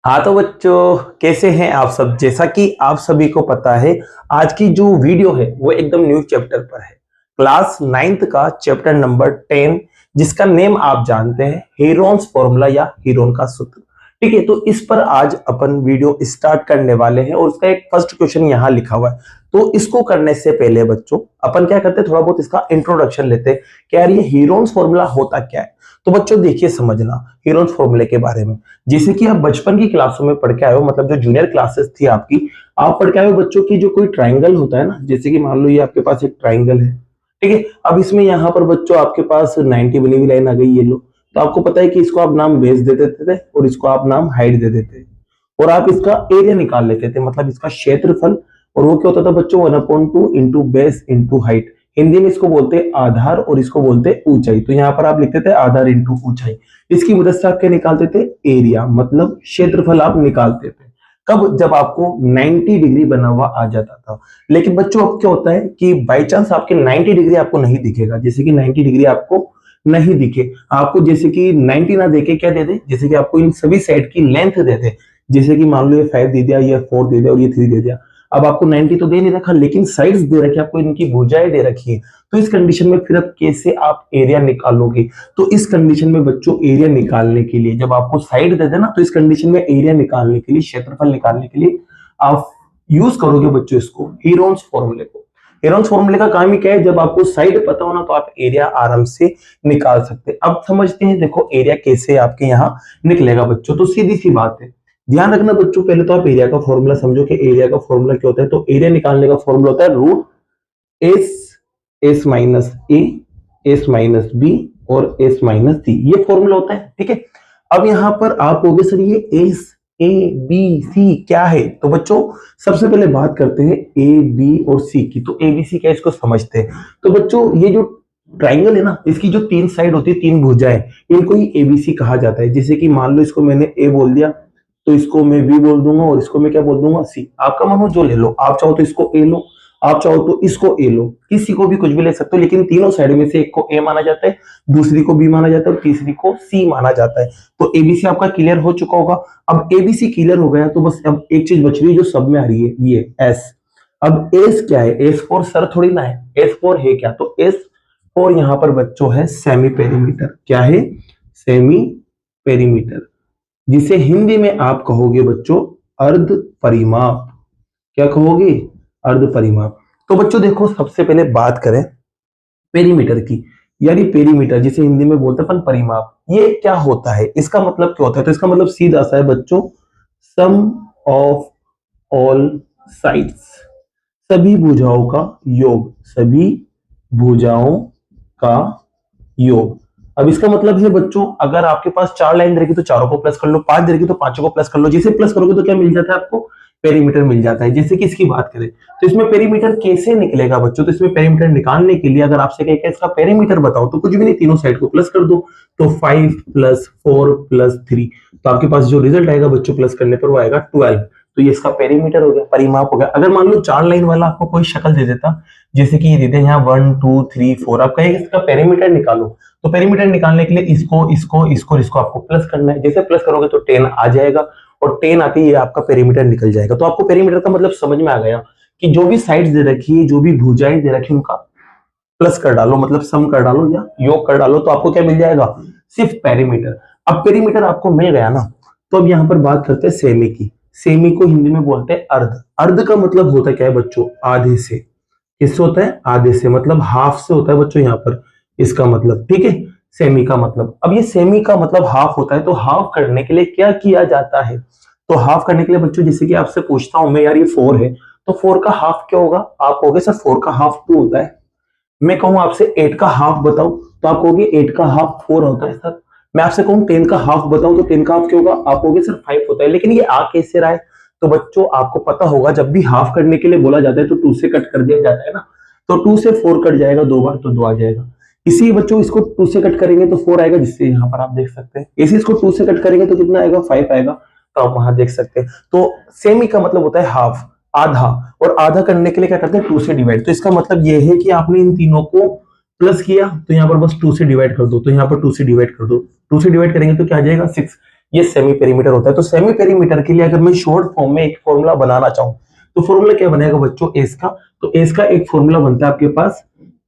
हाँ तो बच्चों, कैसे हैं आप सब। जैसा कि आप सभी को पता है, आज की जो वीडियो है वो एकदम न्यू चैप्टर पर है। क्लास 9th का चैप्टर नंबर 10, जिसका नेम आप जानते हैं, हेरोन्स फॉर्मूला या हेरोन का सूत्र। ठीक है, तो इस पर आज अपन वीडियो स्टार्ट करने वाले हैं और उसका एक फर्स्ट क्वेश्चन यहाँ लिखा हुआ है। तो इसको करने से पहले बच्चों अपन क्या करते हैं, थोड़ा बहुत इसका इंट्रोडक्शन लेते हैं कि यार ये हेरोन्स फॉर्मूला होता क्या है। तो बच्चों देखिए, समझना हेरोन्स फॉर्मूले के बारे में। जैसे कि आप बचपन की क्लासों में पढ़ के आए हो, मतलब जो जूनियर क्लासेस थी आपकी, आप पढ़ के आए हो बच्चों की, जो कोई ट्राइंगल होता है ना, जैसे कि मान लो ये आपके पास एक ट्राइंगल है। ठीक है, अब इसमें यहाँ पर बच्चों आपके पास 90 बनी हुई लाइन आ गई, ये लो। तो आपको पता है कि इसको आप नाम बेस दे देते थे और इसको आप नाम हाइट दे देते, और आप इसका एरिया निकाल लेते थे, मतलब इसका क्षेत्रफल। और वो क्या होता था बच्चों, 1/2 into base into height. Hindi में इसको बोलते हैं आधार और इसको बोलते हैं ऊंचाई। तो यहाँ पर आप लिखते थे आधार इंटू ऊंचाई। इसकी मदद से आप क्या निकालते थे, एरिया, मतलब क्षेत्रफल आप निकालते थे। कब, जब आपको 90 डिग्री बना हुआ आ जाता था। लेकिन बच्चों अब क्या होता है कि बाई चांस आपके 90 डिग्री आपको नहीं दिखेगा, जैसे कि 90 डिग्री आपको नहीं दिखे, आपको जैसे कि 90 ना देके क्या दे दे, जैसे कि आपको इन सभी साइड की लेंथ दे दे। जैसे कि मान लो ये 5 दे दिया, ये 4 दे दिया और ये 3 दे दिया। अब आपको 90 तो दे नहीं रखा, लेकिन साइड्स दे रखी, आपको इनकी भुजाएं दे रखी है। तो इस कंडीशन में फिर अब कैसे आप एरिया निकालोगे। तो इस कंडीशन में बच्चों एरिया निकालने के लिए, जब आपको साइड दे देना, तो इस कंडीशन में एरिया निकालने के लिए, क्षेत्रफल निकालने के लिए आप यूज करोगे बच्चों इसको, हेरोन्स फॉर्मूले को। हेरोन्स फॉर्मूले का काम ही क्या है, जब आपको साइड पता हो ना, तो आप एरिया आराम से निकाल सकते हैं। अब समझते हैं, देखो एरिया कैसे आपके यहाँ निकलेगा बच्चों। तो सीधी सी बात है, ध्यान रखना बच्चों, पहले तो आप एरिया का फॉर्मूला समझो कि एरिया का फॉर्मूला क्या होता है। तो एरिया निकालने का फॉर्मूला होता है रूट एस, एस माइनस ए, एस माइनस बी और एस माइनस सी, ये फॉर्मूला होता है। ठीक है, अब यहां पर आप होगे सर ये एस ए बी सी क्या है। तो बच्चों सबसे पहले बात करते हैं ए बी और सी की। तो ए बी सी क्या है, इसको समझते हैं। तो बच्चों ये जो ट्राइंगल है ना, इसकी जो 3 साइड होती है, 3 भुजाएं, इनको ही एबीसी कहा जाता है। जैसे कि मान लो इसको मैंने ए बोल दिया, तो इसको मैं बी बोल दूंगा और इसको मैं क्या बोल दूंगा, सी। आपका मन हो जो ले लो, आप चाहो तो इसको ए लो, आप चाहो तो इसको ए लो, किसी को भी कुछ भी ले सकते हो। लेकिन तीनों साइड में से एक को ए माना जाता है, दूसरी को बी माना जाता है और तीसरी को सी माना जाता है। तो एबीसी आपका क्लियर हो चुका होगा। अब एबीसी क्लियर हो गया तो बस अब एक चीज बच रही है जो सब में आ रही है, ये एस। अब एस क्या है, एस फॉर सर थोड़ी ना है, एस फॉर है क्या, तो एस फॉर यहां पर बच्चों है सेमी पेरीमीटर। क्या है, सेमी पेरीमीटर, जिसे हिंदी में आप कहोगे बच्चों अर्ध परिमाप। क्या कहोगे, अर्ध परिमाप। तो बच्चों देखो, सबसे पहले बात करें पेरीमीटर की, यानी पेरीमीटर जिसे हिंदी में बोलते हैं अपन परिमाप, ये क्या होता है, इसका मतलब क्या होता है। तो इसका मतलब सीधा सा है बच्चों, सम ऑफ ऑल साइड्स, सभी भुजाओं का योग, सभी भुजाओं का योग। अब इसका मतलब है बच्चों, अगर आपके पास 4 लाइन रहेगी तो चारों को प्लस कर लो, 5 रहेगी तो पांचों को प्लस कर लो। जैसे प्लस करोगे तो क्या मिल जाता है आपको, पेरीमीटर मिल जाता है। जैसे कि इसकी बात करें तो इसमें पेरीमीटर कैसे निकलेगा बच्चों। तो इसमें पेरीमीटर निकालने के लिए अगर आपसे कहे इसका पेरीमीटर बताओ, तो कुछ भी नहीं, तीनों साइड को प्लस कर दो। तो 5 + 4 + 3, तो आपके पास जो रिजल्ट आएगा बच्चों प्लस करने पर वो आएगा 12। तो ये इसका पेरीमीटर हो गया, परिमाप हो गया। अगर मान लो 4 लाइन वाला आपको कोई शक्ल दे देता, जैसे कि ये दे दे यहाँ 1 2 3 4, आप कहेंगे इसका पेरीमीटर निकालो। तो पेरीमीटर निकालने के लिए इसको इसको इसको इसको आपको प्लस करना है। जैसे प्लस करोगे तो 10 आ जाएगा, और 10 आते ही आपका पेरीमीटर निकल जाएगा। तो आपको पेरीमीटर का मतलब समझ में आ गया कि जो भी साइड्स दे रखी है, जो भी भुजाएं दे रखी है, उनका प्लस कर डालो, मतलब सम कर डालो या योग कर डालो, तो आपको क्या मिल जाएगा, सिर्फ पेरीमीटर। अब पेरीमीटर आपको मिल गया ना, तो अब यहां पर बात करते हैं सेमी की। सेमी को हिंदी में बोलते हैं अर्ध। अर्ध का मतलब होता क्या है बच्चों, आधे से। किससे होता है, आधे से, मतलब हाफ से होता है बच्चों यहाँ पर, इसका मतलब। ठीक है, सेमी का मतलब, अब ये सेमी का मतलब हाफ होता है। तो हाफ करने के लिए क्या किया जाता है, तो हाफ करने के लिए बच्चों, जैसे कि आपसे पूछता हूं मैं, यार ये 4 है, तो 4 का हाफ क्या होगा, आप कहोगे सर 4 का हाफ 2 होता है। मैं कहूं आपसे 8 का हाफ बताओ, तो आप कहोगे 8 का हाफ 4 होता है सर। मैं आपसे कहूं 10 का हाफ बताऊं, तो 10 का हाफ क्या होगा, आप कहोगे सर 5 होता है। लेकिन ये आ कैसे रहा है, तो बच्चों आपको पता होगा, जब भी हाफ करने के लिए बोला जाता है तो 2 से कट कर दिया जाता है ना। तो 2 से 4 कट जाएगा 2 बार, तो 2 आ जाएगा। इसी बच्चों इसको 2 से कट करेंगे तो 4 आएगा, जिससे यहाँ पर आप देख सकते हैं। इसी इसको 2 से कट करेंगे तो कितना आएगा, 5 आएगा, तो आप वहां देख सकते हैं। तो सेमी का मतलब होता है हाफ, आधा। और आधा करने के लिए क्या करते हैं, 2 से डिवाइड। तो इसका मतलब ये है कि आपने इन तीनों को प्लस किया, तो यहाँ पर बस 2 से डिवाइड कर दो, तो यहाँ पर 2 से डिवाइड कर दो। 2 से डिवाइड करेंगे तो क्या आ जाएगा, 6। ये सेमी पेरीमीटर होता है। तो सेमी पेरीमीटर के लिए अगर मैं शॉर्ट फॉर्म में एक फॉर्मूला बनाना चाहूं तो फॉर्मूला क्या बनेगा बच्चों, एस का। तो एस का एक फॉर्मूला बनता है आपके पास,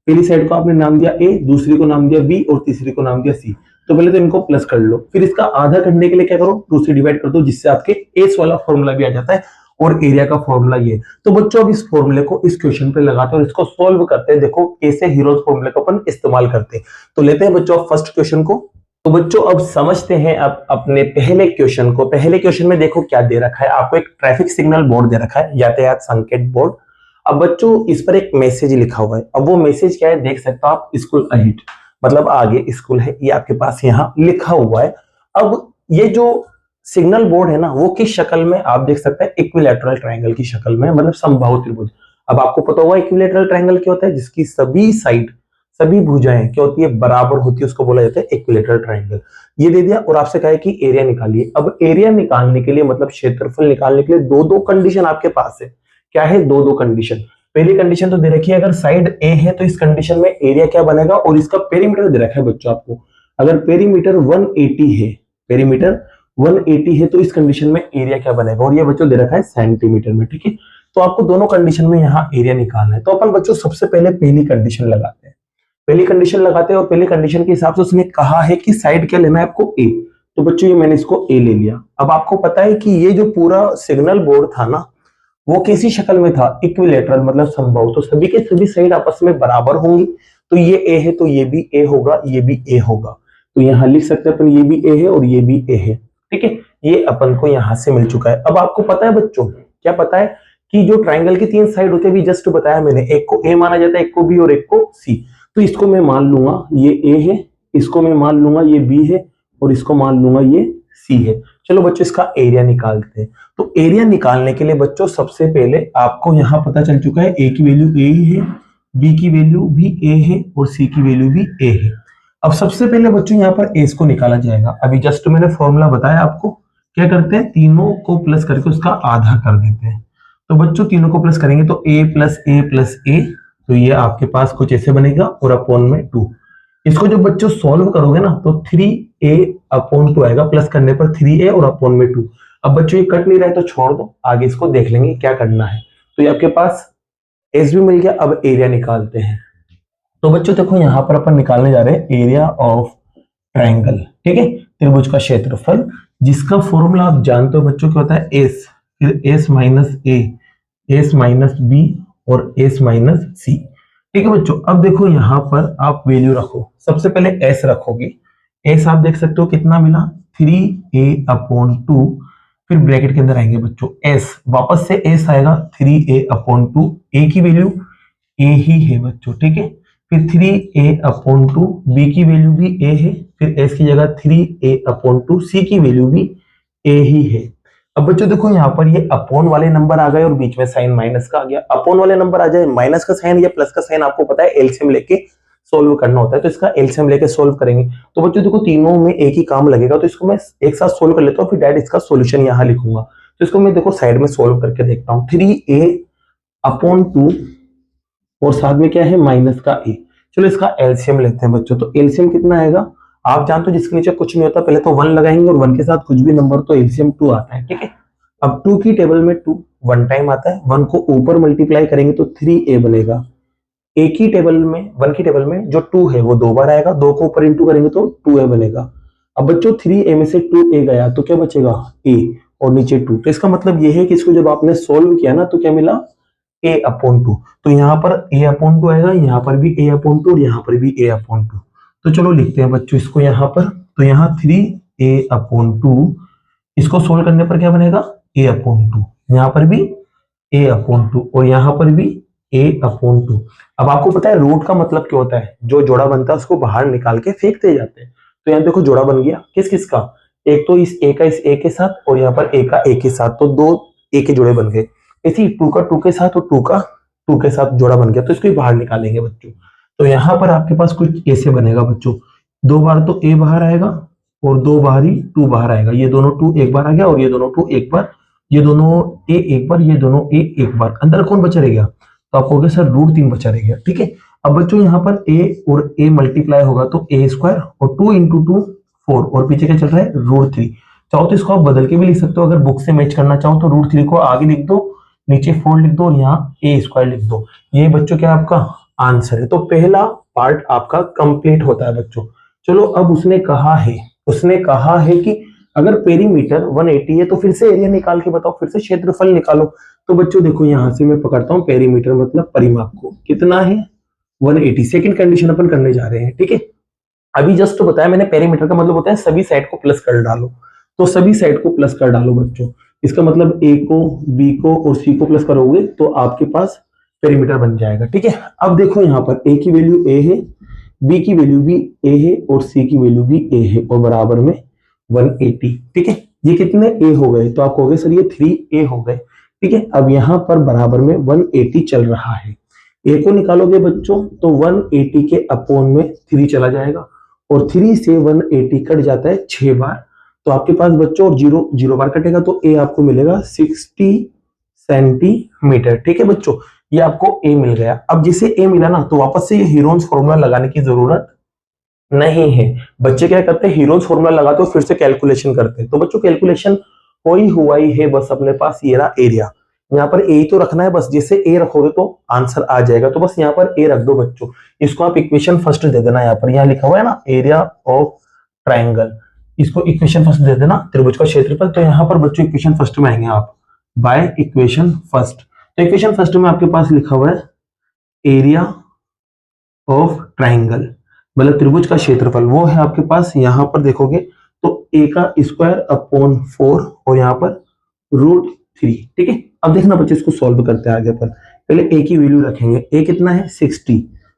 पहली साइड को आपने नाम दिया ए, दूसरी को नाम दिया बी और तीसरी को नाम दिया सी। तो पहले तो इनको प्लस कर लो, फिर इसका आधा करने के लिए क्या करो, 2 से डिवाइड कर दो, जिससे आपके एस वाला फॉर्मूला भी आ जाता है और एरिया का फॉर्मूला ये। तो बच्चों अब इस फॉर्मूले को इस क्वेश्चन पे लगाते हैं और इसको सॉल्व करते हैं। देखो कैसे हीरोज फॉर्मूले को अपन इस्तेमाल करते हैं। तो लेते हैं बच्चों फर्स्ट क्वेश्चन को। तो बच्चों अब समझते हैं अब अपने पहले क्वेश्चन को। पहले क्वेश्चन में देखो क्या दे रखा है आपको, एक ट्रैफिक सिग्नल बोर्ड दे रखा है, यातायात संकेत बोर्ड। अब बच्चों इस पर एक मैसेज लिखा हुआ है। अब वो मैसेज क्या है देख सकते हो आप, स्कूल अहिट, मतलब आगे स्कूल है, ये आपके पास यहाँ लिखा हुआ है। अब ये जो सिग्नल बोर्ड है ना वो किस शक्ल में आप देख सकते हैं, इक्विलैटरल ट्रायंगल की शक्ल में, मतलब समबाहु त्रिभुज। अब आपको पता होगा इक्विलैटरल ट्रायंगल क्या होता है, जिसकी सभी साइड, सभी भुजाएं क्या होती है, बराबर होती है, उसको बोला जाता है इक्विलैटरल ट्रायंगल। ये दे दिया और आपसे कहा है कि एरिया निकालिए। अब एरिया निकालने के लिए मतलब क्षेत्रफल निकालने के लिए दो कंडीशन आपके पास है। क्या है, दो कंडीशन। पहली कंडीशन तो दे रखी है, अगर साइड ए है तो इस कंडीशन में एरिया क्या बनेगा, और इसका पेरीमीटर दे रखा है बच्चों आपको। अगर पेरीमीटर 180 है, पेरीमीटर 180 है तो इस कंडीशन में एरिया क्या बनेगा, और ये बच्चों दे रखा है सेंटीमीटर में। ठीक है, तो आपको दोनों कंडीशन में यहाँ एरिया निकालना है। तो अपन बच्चों सबसे पहले पहली कंडीशन लगाते हैं, पहली कंडीशन लगाते हैं और पहली कंडीशन के हिसाब से उसने कहा है कि साइड क्या लेना है आपको, ए। तो बच्चों ये मैंने इसको ए ले लिया। अब आपको पता है कि ये जो पूरा सिग्नल बोर्ड था ना वो कैसी शक्ल में था, इक्विलैटरल, मतलब समबाहु। तो सभी के सभी साइड आपस में बराबर होंगी। तो ये ए है तो ये भी ए होगा, ये भी ए होगा। तो यहाँ लिख सकते हैं अपन, ये भी ए है और ये भी ए है। ठीक है, ये अपन को यहां से मिल चुका है। अब आपको पता है बच्चों, क्या पता है कि जो ट्राइंगल की 3 साइड होते हैं, भी जस्ट बताया मैंने, एक को ए माना जाता है, एक को बी और एक को सी। तो इसको मैं मान लूंगा ये ए है, इसको मैं मान लूंगा ये बी है और इसको मान लूंगा ये सी है। चलो बच्चों इसका एरिया निकालते हैं। तो एरिया निकालने के लिए बच्चों सबसे पहले आपको यहाँ पता चल चुका है, ए की वैल्यू ए ही है, बी की वैल्यू भी ए है और सी की वैल्यू भी ए है। अब सबसे पहले बच्चों यहाँ पर एस को निकाला जाएगा। अभी जस्ट मैंने फॉर्मूला बताया आपको, क्या करते हैं, तीनों को प्लस करके उसका आधा कर देते हैं। तो बच्चों तीनों को प्लस करेंगे तो a प्लस ए प्लस ए, तो ये आपके पास कुछ ऐसे बनेगा, और अपॉन में 2। इसको जब बच्चों सॉल्व करोगे ना तो 3a अपॉन 2 आएगा, प्लस करने पर 3a और अपॉन में 2। अब बच्चों ये कट नहीं रहा है तो छोड़ दो, आगे इसको देख लेंगे क्या करना है। तो ये आपके पास एस भी मिल गया। अब एरिया निकालते हैं। तो बच्चों देखो यहाँ पर अपन निकालने जा रहे हैं एरिया ऑफ ट्रायंगल। ठीक है, त्रिभुज का क्षेत्रफल, जिसका फॉर्मूला आप जानते हो बच्चों क्या होता है, एस, फिर एस माइनस ए, एस माइनस बी और एस माइनस सी। ठीक है बच्चों, अब देखो यहाँ पर आप वैल्यू रखो। सबसे पहले एस रखोगे, एस आप देख सकते हो कितना मिला, 3a अपॉन 2। फिर ब्रैकेट के अंदर आएंगे बच्चों एस, वापस से एस आएगा 3a अपॉन 2। ए की वैल्यू ए ही है बच्चों, ठीक है। फिर 3a अपॉन 2, बी की वैल्यू भी a है, फिर s की जगह 3a अपॉन 2, सी की वैल्यू भी a ही है। अब बच्चों देखो यहाँ पर ये अपॉन वाले नंबर आ गए और बीच में साइन माइनस का आ गया। अपॉन वाले नंबर आ जाए, माइनस का साइन या प्लस का साइन आपको पता है एलसीएम लेके सोल्व करना होता है, तो इसका एलसीएम लेके सोल्व करेंगे। तो बच्चों देखो तीनों में एक ही काम लगेगा, तो इसको मैं एक साथ सोल्व कर लेता हूँ, फिर डायरेक्ट इसका सोल्यूशन यहाँ लिखूंगा। तो इसको मैं देखो साइड में सोल्व करके देखता हूँ। 3a अपॉन 2 और साथ में क्या है, माइनस का a। चलो इसका एलसीएम लेते हैं बच्चों। तो एलसीएम कितना आएगा, आप जानते हो जिसके नीचे कुछ नहीं होता, पहले तो 1 लगाएंगे और 1 के साथ कुछ भी नंबर, तो एलसीएम 2 आता है। ठीक है, अब 2 की टेबल में 2 1 टाइम आता है, 1 को ऊपर मल्टीप्लाई करेंगे तो 3a बनेगा। a की टेबल में, 1 की टेबल में जो 2 है वो 2 बार आएगा, 2 को ऊपर इंटू करेंगे तो 2a बनेगा। अब बच्चों 3a में से 2a गया तो क्या बचेगा, a और नीचे 2। तो इसका मतलब ये है कि इसको जब आपने सोल्व किया ना तो क्या मिला, a अपॉन 2। तो यहाँ पर a अपॉन 2 आएगा, यहाँ पर भी a अपॉन 2 और यहाँ पर भी a अपॉन 2। तो चलो लिखते हैं बच्चों इसको यहाँ पर। तो यहाँ 3a अपॉन 2, इसको सोल्व करने पर क्या बनेगा, a अपॉन 2, यहाँ पर भी a अपॉन 2 और यहाँ पर भी a अपॉन 2। अब आपको पता है रूट का मतलब क्या होता है, जो जोड़ा बनता है उसको बाहर निकाल के फेंकते जाते हैं। तो यहाँ देखो जोड़ा बन गया, किस किस का, एक तो इस a का इस a के साथ और यहाँ पर a का a के साथ, तो 2 a के जोड़े बन गए। इसी 2 का 2 के साथ और 2 का 2 के साथ जोड़ा बन गया, तो इसको बाहर निकालेंगे बच्चों। तो यहाँ पर आपके पास कुछ ऐसे बनेगा बच्चों, 2 बार तो a बाहर आएगा और 2 बार ही 2 बाहर आएगा। ये दोनों 2 एक बार आ गया और ये दोनों 2 एक बार, ये दोनों a एक बार, ये दोनों a एक बार। अंदर कौन बचा रह गया, तो आप कहोगे सर √3 बचा रह गया। ठीक है, अब बच्चों यहाँ पर a और a मल्टीप्लाई होगा तो a स्क्वायर और 2 इंटू 2 4 और पीछे क्या चल रहा है, √3। चाहो तो इसको आप बदल के भी लिख सकते हो, अगर बुक से मैच करना चाहो तो √3 को आगे लिख दो, नीचे 4 लिख दो और यहाँ a² लिख दो। ये बच्चों क्या आपका आंसर है। तो पहला पार्ट आपका कंप्लीट होता है बच्चों। चलो अब उसने कहा है कि अगर पेरीमीटर 180 है तो फिर से एरिया निकाल के बताओ, फिर से क्षेत्रफल निकालो। तो बच्चों देखो यहां से मैं पकड़ता हूं पेरीमीटर मतलब परिमाप को, कितना है 180। सेकंड कंडीशन अपन करने जा रहे हैं, ठीक है। अभी जस्ट तो बताया मैंने, पेरीमीटर का मतलब होता है सभी साइड को प्लस कर डालो। तो सभी साइड को प्लस कर डालो बच्चों, इसका मतलब ए को, बी को और सी को प्लस करोगे तो आपके पास पेरीमीटर बन जाएगा, ठीक है। अब देखो यहाँ पर ए की वैल्यू ए है, बी की वैल्यू भी ए है और सी की वैल्यू भी ए है और बराबर में 180, ठीक है। ये कितने ए हो गए, तो आप कहोगे सर ये 3a हो गए, ठीक है। अब यहाँ पर बराबर में 180 चल रहा है, ए को निकालोगे बच्चों तो 180 के अपोन में 3 चला जाएगा और 3 से 180 कट जाता है 6 बार, तो आपके पास बच्चों और 0 0 बार कटेगा तो ए आपको मिलेगा 60 सेंटीमीटर, ठीक है बच्चों। ये आपको ए मिल गया। अब जिसे ए मिला ना तो वापस से ये हीरोन्स फॉर्मूला लगाने की जरूरत नहीं है। बच्चे क्या करते हैं, हीरोन्स फॉर्मूला लगाते हो फिर से कैलकुलेशन करते हैं। तो बच्चों कैलकुलेशन हुआ ही है, बस अपने पास ये रहा एरिया, यहाँ पर ए तो रखना है, बस जैसे ए रखोगे तो आंसर आ जाएगा। तो बस यहाँ पर ए रख दो बच्चों, इसको आप इक्वेशन फर्स्ट दे देना। यहाँ पर यहाँ लिखा हुआ है ना एरिया ऑफ ट्राइंगल, इसको इक्वेशन फर्स्ट दे देना, त्रिभुज का क्षेत्रफल। तो यहाँ पर बच्चों इक्वेशन फर्स्ट में आएंगे आप बाय इक्वेशन फर्स्ट। तो इक्वेशन फर्स्ट में आपके पास लिखा हुआ है एरिया ऑफ ट्राइंगल मतलब त्रिभुज का क्षेत्रफल, वो है आपके पास। यहाँ पर देखोगे तो a का स्क्वायर अपॉन 4 और यहाँ पर √3, ठीक है। अब देखना बच्चे इसको सॉल्व करते हैं आगे पर। पहले a की वैल्यू रखेंगे, a कितना है 60।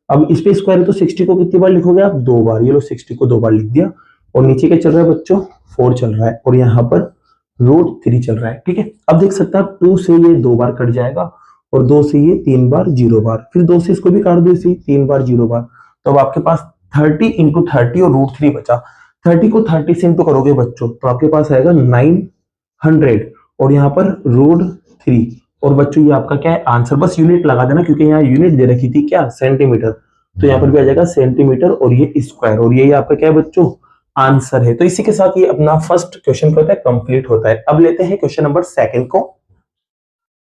अब इस पे स्क्वायर है तो 60 को कितनी बार लिखोगे आप, 2 बार। ये लो 60 को 2 बार लिख दिया और नीचे क्या चल रहा है बच्चों 4 चल रहा है और यहाँ पर √3 चल रहा है, ठीक है। अब देख सकते हैं आप 2 से ये 2 बार कट जाएगा और 2 से ये 3 बार 0 बार, फिर 2 से इसको भी काट दो इसे 3 बार 0 बार। तो अब आपके पास 30 इंटू 30 और √3 बचा। 30 को 30 से इंटू करोगे बच्चों तो आपके पास आएगा 900 और यहाँ पर √3 और बच्चों ये आपका क्या है आंसर। बस यूनिट लगा देना क्योंकि यहाँ यूनिट दे रखी थी क्या सेंटीमीटर, तो यहाँ पर भी आ जाएगा सेंटीमीटर और ये स्क्वायर और ये आपका क्या है बच्चों आंसर है। तो इसी के साथ ये अपना फर्स्ट क्वेश्चन क्या होता है कंप्लीट होता है। अब लेते हैं क्वेश्चन नंबर सेकंड को।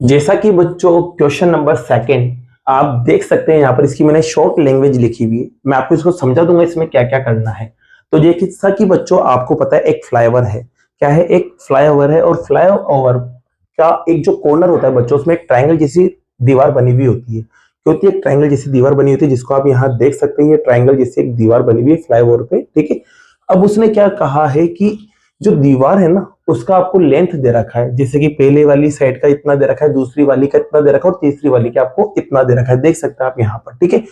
जैसा कि बच्चों क्वेश्चन नंबर सेकंड आप देख सकते हैं यहाँ पर इसकी मैंने शॉर्ट लैंग्वेज लिखी हुई है, मैं आपको इसको समझा दूंगा इसमें क्या क्या करना है। तो ये किस्सा कि बच्चों आपको पता है एक फ्लाईओवर है, क्या है एक फ्लाईओवर है और फ्लाईओवर का एक जो कॉर्नर होता है बच्चों उसमें एक ट्राइंगल जैसी दीवार बनी हुई होती है। क्या होती है, एक ट्राइंगल जैसी दीवार बनी होती है जिसको आप यहाँ देख सकते हैं, ये ट्राइंगल जैसी एक दीवार बनी हुई है फ्लाईओवर पे, ठीक है। अब उसने क्या कहा है कि जो दीवार है ना उसका आपको लेंथ दे रखा है, जैसे कि पहले वाली साइड का इतना दे रखा है, दूसरी वाली का इतना दे रखा है और तीसरी वाली का आपको इतना दे रखा है, देख सकते हैं आप यहाँ पर, ठीक है।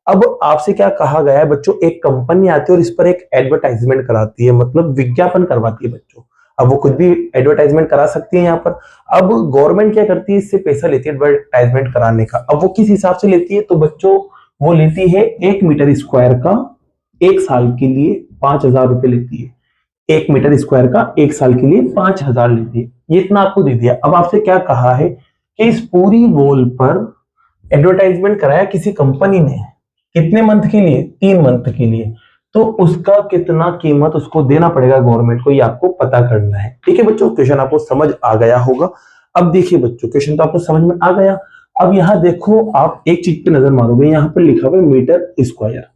अब आपसे क्या कहा गया है बच्चों, एक कंपनी आती है और इस पर एक एडवर्टाइजमेंट कराती है, मतलब विज्ञापन करवाती है बच्चों। अब वो खुद भी एडवर्टाइजमेंट करा सकती है यहाँ पर। अब गवर्नमेंट क्या करती है, इससे पैसा लेती है एडवर्टाइजमेंट कराने का। अब वो किस हिसाब से लेती है, तो बच्चों वो लेती है 1 मीटर स्क्वायर का 1 साल के लिए 5000 रुपए लेती है। 1 मीटर स्क्वायर का 1 साल के लिए 5000 लेती है। ये इतना आपको दे दिया। अब आपसे क्या कहा है कि इस पूरी वॉल पर एडवर्टाइजमेंट कराया किसी कंपनी ने, कितने मंथ के लिए, 3 मंथ के लिए, तो उसका कितना कीमत उसको देना पड़ेगा गवर्नमेंट को, ये आपको पता करना है, ठीक है बच्चों। क्वेश्चन आपको समझ आ गया होगा। अब देखिए बच्चों क्वेश्चन तो आपको समझ में आ गया। अब यहाँ देखो आप एक चीज पे नजर मारोगे, यहाँ पर लिखा हुआ है मीटर स्क्वायर।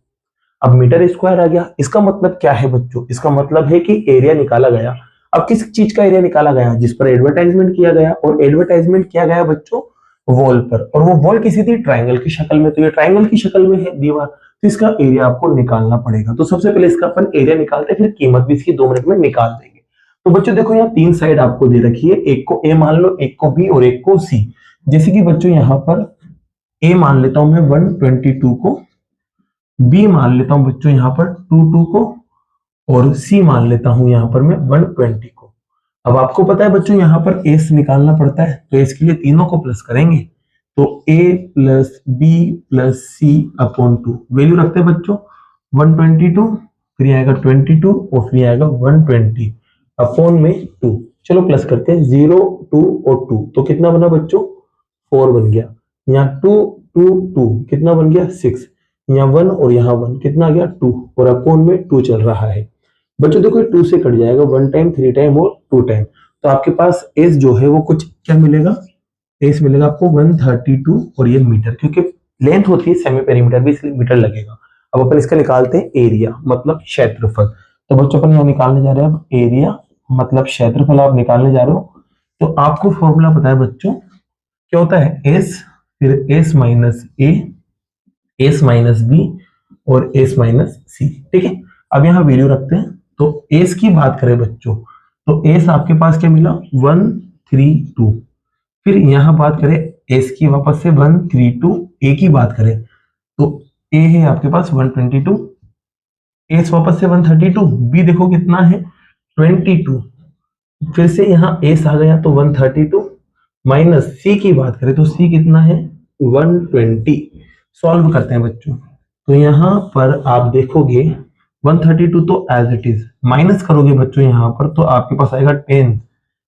अब मीटर स्क्वायर आ गया, इसका मतलब क्या है बच्चों, इसका मतलब है कि एरिया निकाला गया। अब किस चीज का एरिया निकाला गया, जिस पर एडवर्टाइजमेंट किया गया, और एडवर्टाइजमेंट किया गया बच्चों वॉल पर, और वो वॉल किसी थी ट्राइंगल की शक्ल में, तो ये ट्राइंगल की शक्ल में है दीवार, तो इसका एरिया आपको निकालना पड़ेगा। तो सबसे पहले इसका अपन एरिया निकालते हैं, फिर कीमत भी इसकी 2 मिनट में निकाल देंगे। तो बच्चों देखो यहाँ 3 साइड आपको दे रखी है, एक को ए मान लो, एक को बी और एक को सी। जैसे कि बच्चों यहाँ पर ए मान लेता हूं मैं 122 को, बी मान लेता हूं बच्चों यहाँ पर 22 को, और सी मान लेता हूं यहाँ पर मैं 120 को। अब आपको पता है बच्चों यहाँ पर एस निकालना पड़ता है, तो इसके लिए तीनों को प्लस करेंगे, तो a plus B plus C upon 2 value रखते हैं बच्चों 122, फिर आएगा 22 और फिर आएगा 120 अपॉन में 2। चलो प्लस करते हैं, 0 2 और 2, तो कितना बना बच्चों 4 बन गया। यहाँ 2 2 2 कितना बन गया 6, यहाँ 1 और यहाँ 1 कितना आ गया 2 और अपॉन में 2 चल रहा है। बच्चों देखो 2 से कट जाएगा, 1 टाइम, 3 टाइम और 2 टाइम। तो आपके पास एस जो है वो कुछ क्या मिलेगा, एस मिलेगा आपको 132 और ये मीटर, क्योंकि लेंथ होती है सेमी पेरीमीटर भी इसलिए मीटर लगेगा। अब अपन इसका निकालते हैं एरिया मतलब क्षेत्रफल। तो बच्चों अपन यहाँ निकालने जा रहे हैं अब एरिया मतलब क्षेत्रफल आप निकालने जा रहे हो। तो आपको फॉर्मूला पता है बच्चों, क्या होता है, एस फिर एस माइनस ए, एस माइनस बी और एस माइनस सी। ठीक है, अब यहाँ वैल्यू रखते हैं। तो एस की बात करें बच्चों, तो एस आपके पास क्या मिला 132। फिर यहाँ बात करें एस की वापस से 132, ए की बात करें तो ए है आपके पास 122, एस वापस से 132, बी देखो कितना है 22, फिर से यहाँ एस आ गया तो 132 माइनस सी की बात करें तो सी कितना है 120। सॉल्व करते हैं बच्चों, तो यहाँ पर आप देखोगे 132 तो एज इट इज, माइनस करोगे बच्चों यहाँ पर तो आपके पास आएगा 10,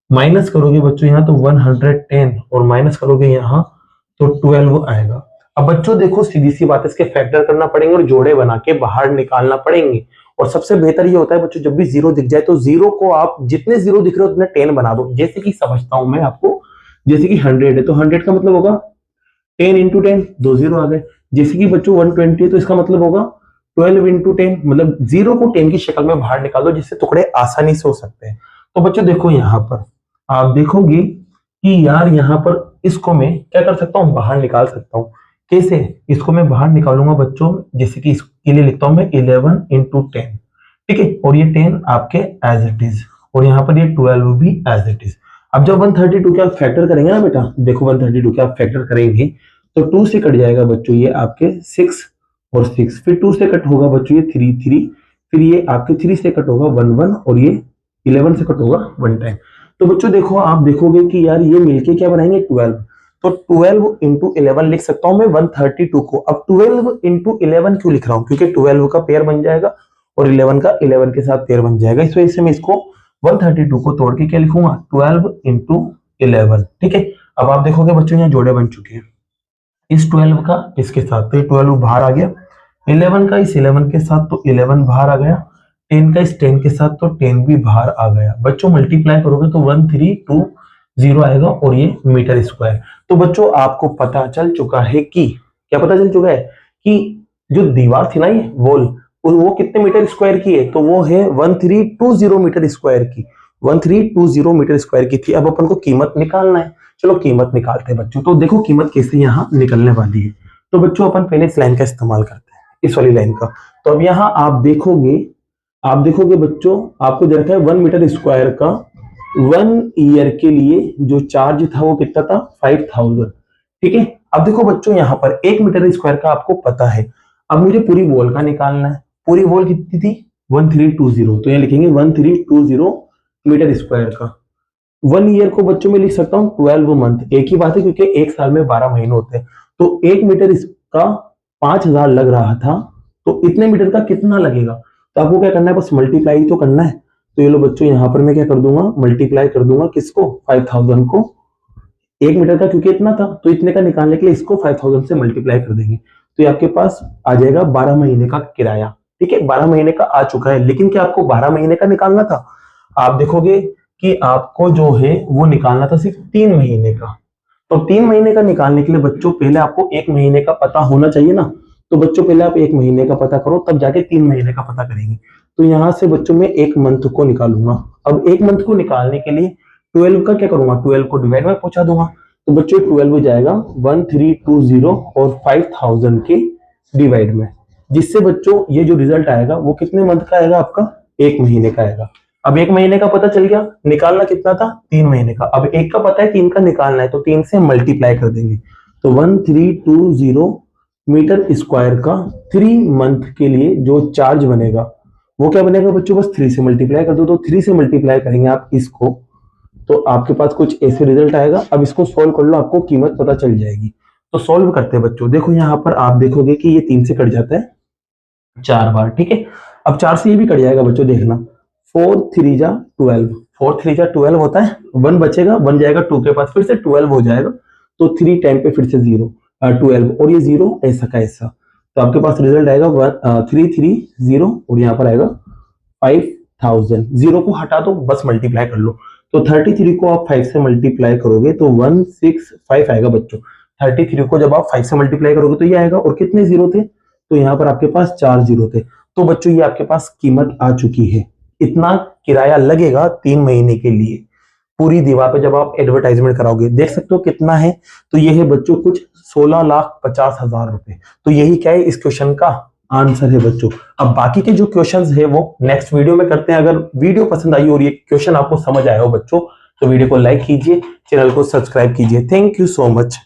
माइनस करोगे बच्चों यहाँ तो 110 और माइनस करोगे यहाँ तो 12 आएगा। अब बच्चों देखो सीधी सी बात है, इसके फैक्टर करना पड़ेंगे और जोड़े बना के बाहर निकालना पड़ेंगे। और सबसे बेहतर ये होता है बच्चों, जब भी जीरो दिख जाए तो जीरो को आप जितने जीरो दिख रहे हो उतने 10 बना दो। जैसे कि समझता हूं मैं आपको, जैसे कि 100 है तो 100 का मतलब होगा 10 इंटू 10, 2 जीरो आ गए। जैसे कि बच्चों 120 है तो इसका मतलब होगा 12 इंटू 10, मतलब जीरो को 10 की शक्ल में बाहर निकाल दो जिससे टुकड़े आसानी से हो सकते हैं। तो बच्चों देखो यहाँ पर आप देखोगे कि यार यहाँ पर इसको मैं क्या कर सकता हूँ, बाहर निकाल सकता हूँ। कैसे, इसको मैं बाहर निकालूंगा बच्चों, जैसे कि इसके लिए लिखता हूं मैं 11 इंटू 10। ठीक है, और ये 10 आपके एज इट इज, और यहाँ पर ये 12 भी एज इट इज। अब जब 132 के आप फैक्टर करेंगे ना बेटा, देखो 132 के आप फैक्टर करेंगे तो 2 से कट जाएगा बच्चों ये आपके 6 और 6, फिर 2 से कट होगा बच्चों ये 3 3, फिर ये आपके 3 से कट होगा 1 1 और ये 11 से कट होगा 1 टाइम। तो बच्चों देखो आप देखोगे कि यार ये मिलके क्या बनाएंगे 12। तो 12 इंटू 11 लिख सकता हूं मैं 132 को। अब 12 इंटू 11 क्यों लिख रहा हूं, क्योंकि 12 का पेयर बन जाएगा और 11 का 11 के साथ पेयर बन जाएगा, इस वजह से मैं इसको 132 को तोड़ के क्या लिखूंगा 12 इंटू 11। ठीक है, अब आप देखोगे बच्चों यहाँ जोड़े बन चुके हैं, इस 12 का इसके साथ तो ये 12 बाहर आ गया, 11 का इस 11 के साथ तो 11 बाहर आ गया, 10 का इस 10 के साथ तो 10 भी बाहर आ गया। बच्चों मल्टीप्लाई करोगे तो 1320 आएगा और ये मीटर स्क्वायर। तो बच्चों आपको पता चल चुका है कि, क्या पता चल चुका है कि जो दीवार थी ना ये वॉल, वो कितने मीटर स्क्वायर की है, तो वो है 1320 मीटर स्क्वायर की, 1320 मीटर स्क्वायर की थी। अब अपन को कीमत निकालना है, चलो कीमत निकालते हैं बच्चों। तो देखो कीमत कैसे यहाँ निकलने वाली है। तो बच्चों अपन पहले इस लाइन का इस्तेमाल करते हैं, इस वाली लाइन का। तो अब यहाँ आप देखोगे बच्चों, आपको दे रखा है 1 मीटर स्क्वायर का 1 ईयर के लिए जो चार्ज था वो कितना था 5000। ठीक है, अब देखो बच्चों यहाँ पर 1 मीटर स्क्वायर का आपको पता है। अब मुझे पूरी वॉल का निकालना है, पूरी वॉल कितनी थी 1320, तो यहाँ लिखेंगे 1320 मीटर स्क्वायर का। 1 ईयर को बच्चों में लिख सकता हूँ 12 मंथ, एक ही बात है क्योंकि एक साल में 12 महीने होते हैं। तो 1 मीटर इसका 5000 लग रहा था, तो इतने मीटर का कितना लगेगा, तो आपको क्या करना है बस मल्टीप्लाई तो करना है। तो ये लो बच्चों यहाँ पर मैं क्या कर दूंगा मल्टीप्लाई कर दूंगा किसको 5000 को, 1 मीटर का क्योंकि इतना था तो इतने का निकालने के लिए इसको 5000 से मल्टीप्लाई कर देंगे। तो ये आपके पास आ जाएगा 12 महीने का किराया। ठीक है, 12 महीने का आ चुका है, लेकिन क्या आपको 12 महीने का निकालना था, आप देखोगे कि आपको जो है वो निकालना था सिर्फ 3 महीने का। तो 3 महीने का निकालने के लिए बच्चों पहले आपको 1 महीने का पता होना चाहिए ना। तो बच्चों पहले आप 1 महीने का पता करो तब जाके 3 महीने का पता करेंगे। तो यहां से बच्चों में 1 मंथ को निकालूंगा। अब 1 मंथ को निकालने के लिए 12 का क्या करूंगा 12 को डिवाइड में पहुंचा दूंगा। तो बच्चों 12 हो जाएगा 1320 और 5000 के डिवाइड में, जिससे बच्चों ये जो रिजल्ट आएगा वो कितने मंथ का आएगा आपका 1 महीने का आएगा। अब 1 महीने का पता चल गया, निकालना कितना था 3 महीने का। अब 1 का पता है 3 का निकालना है, तो 3 से मल्टीप्लाई कर देंगे। तो 1320 मीटर स्क्वायर का 3 मंथ के लिए जो चार्ज बनेगा वो क्या बनेगा बच्चों, बस 3 से मल्टीप्लाई कर दो। तो 3 से मल्टीप्लाई करेंगे आप इसको तो आपके पास कुछ ऐसे रिजल्ट आएगा। अब इसको सोल्व कर लो, आपको कीमत पता चल जाएगी। तो सोल्व करते हैं बच्चों, देखो यहाँ पर आप देखोगे कि ये 3 से कट जाता है 4 बार। ठीक है, अब 4 से ये भी कट जाएगा बच्चों, देखना 4 3 जा 12, 4 3 जा 12 होता है, 1 बचेगा, 1 जाएगा 2 के पास, फिर से 12 हो जाएगा। तो 3 टाइम पे फिर से 12 और ये 0 ऐसा का ऐसा। तो आपके पास रिजल्ट आएगा 1330 और यहाँ पर आएगा 5 जीरो को हटा दो, बस मल्टीप्लाई कर लो। तो 33 को आप 5 से मल्टीप्लाई करोगे तो 165 आएगा बच्चों। 33 को जब आप 5 से मल्टीप्लाई करोगे तो ये आएगा। और कितने जीरो थे? तो यहाँ पर आपके पास 4 जीरो थे। तो बच्चों ये आपके पास कीमत आ चुकी है। इतना किराया लगेगा 3 महीने के लिए। पूरी दीवार पे जब आप एडवर्टाइजमेंट कराओगे, देख सकते हो कितना है। तो ये है बच्चों कुछ 16,50,000 रुपए। तो यही क्या है, इस क्वेश्चन का आंसर है बच्चों। अब बाकी के जो क्वेश्चंस है वो नेक्स्ट वीडियो में करते हैं। अगर वीडियो पसंद आई और ये क्वेश्चन आपको समझ आया हो बच्चों, तो वीडियो को लाइक कीजिए, चैनल को सब्सक्राइब कीजिए। Thank you so much.